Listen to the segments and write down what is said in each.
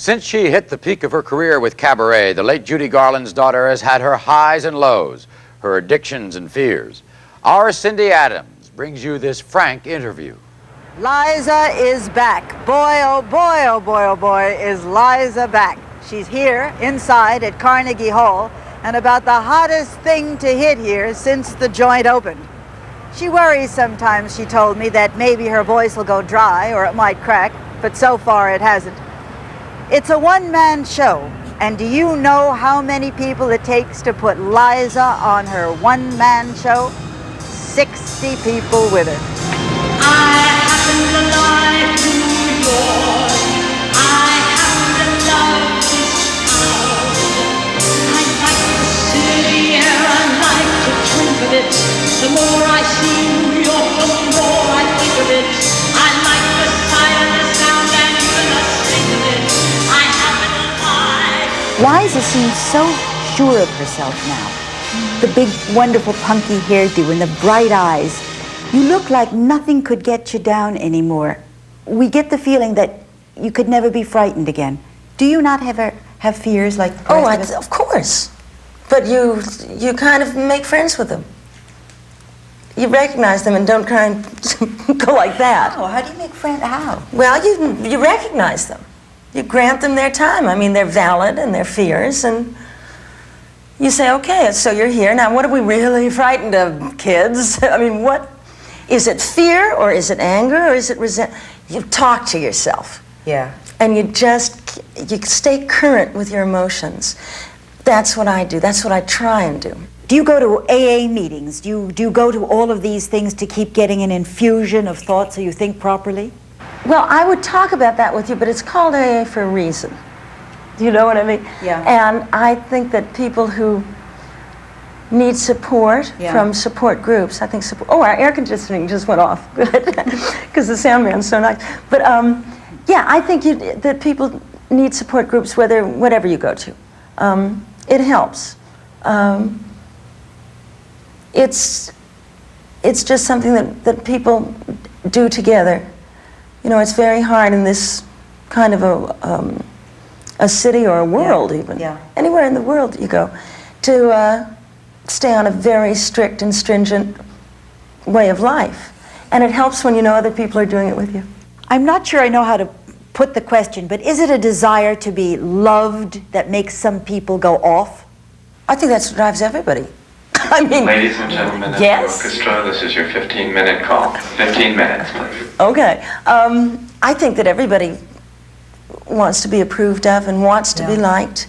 Since she hit the peak of her career with cabaret, the late Judy Garland's daughter has had her highs and lows, her addictions and fears. Our Cindy Adams brings you this frank interview. Liza is back. Boy, oh boy, oh boy, oh boy, is Liza back. She's here, inside at Carnegie Hall, and about the hottest thing to hit here since the joint opened. She worries sometimes, she told me, that maybe her voice will go dry or it might crack, but so far it hasn't. It's a one-man show, and do you know how many people it takes to put Liza on her one-man show? 60 people with her. I happen to like New York. I happen to love this town. I like the city air, I like to drink of it. The more I see New York, the more I think of it. I like the sight and the sound and even the sting of it. I happen to like. Liza seems so sure of herself now. The big, wonderful, punky hairdo and the bright eyes. You look like nothing could get you down anymore. We get the feeling that you could never be frightened again. Do you not have fears like the rest of us? Of course. But you kind of make friends with them. You recognize them and don't try and go like that. Oh, how do you make friends? How? Well, you recognize them. You grant them their time. I mean, they're valid and their fears, and you say, okay, so you're here. Now, what are we really frightened of, kids? I mean, what? Is it fear, or is it anger, or is it resentment? You talk to yourself. Yeah. And you stay current with your emotions. That's what I do. That's what I try and do. Do you go to AA meetings? Do you go to all of these things to keep getting an infusion of thought so you think properly? Well, I would talk about that with you, but it's called AA for a reason. Do you know what I mean? Yeah. And I think that people who need support from support groups, I think oh, our air conditioning just went off. Good. Because the sound man's so nice. But yeah, I think that people need support groups, whatever you go to. It helps. It's just something that people do together. You know, it's very hard in this kind of a city or a world even. Yeah. Anywhere in the world you go, to stay on a very strict and stringent way of life. And it helps when you know other people are doing it with you. I'm not sure I know how to put the question, but is it a desire to be loved that makes some people go off? I think that's what drives everybody. I mean, ladies and gentlemen of the orchestra, this is your 15-minute call. 15 minutes, please. Okay. I think that everybody wants to be approved of and wants to be liked,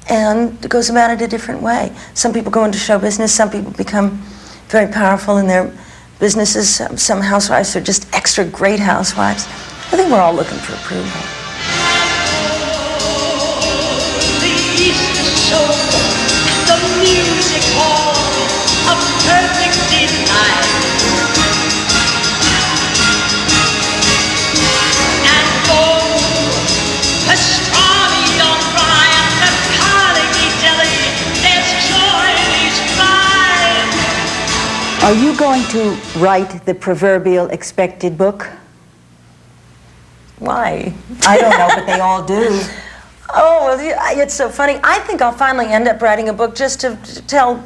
and goes about it a different way. Some people go into show business, some people become very powerful in their businesses. Some housewives are just extra great housewives. I think we're all looking for approval. The East is so the music hall of perfect delight. And oh, pastrami on rye at the Carnegie Deli, there's joy in each bite. Are you going to write the proverbial expected book? Why? I don't know, but they all do. Oh, well, it's so funny. I think I'll finally end up writing a book just to tell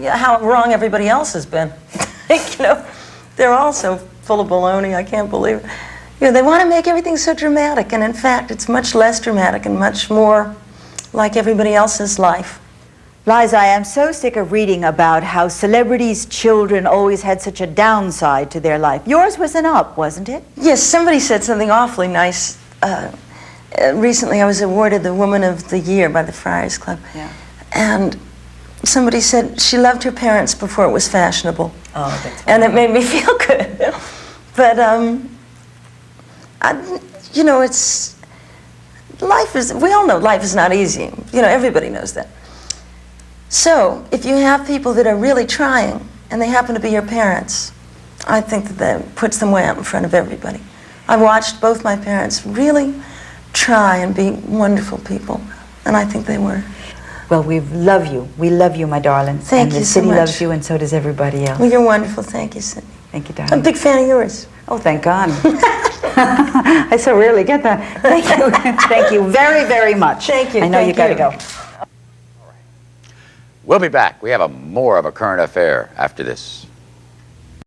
how wrong everybody else has been. You know, they're all so full of baloney, I can't believe it. You know, they want to make everything so dramatic, and in fact, it's much less dramatic and much more like everybody else's life. Liza, I am so sick of reading about how celebrities' children always had such a downside to their life. Yours was an up, wasn't it? Yes, somebody said something awfully nice. Recently I was awarded the Woman of the Year by the Friars Club. Yeah. And somebody said she loved her parents before it was fashionable. Oh, that's and it made me feel good. But, you know, we all know life is not easy. You know, everybody knows that. So, if you have people that are really trying, and they happen to be your parents, I think that puts them way out in front of everybody. I watched both my parents really try and be wonderful people, and I think they were. Well, we love you. We love you, my darling. Thank you so much. And the city loves you, and so does everybody else. Well, you're wonderful. Thank you, Cindy. Thank you, darling. I'm a big fan of yours. Oh, thank God. I so rarely get that. Thank you. Thank you very, very much. Thank you. I know you got to go. We'll be back. We have more of a current affair after this.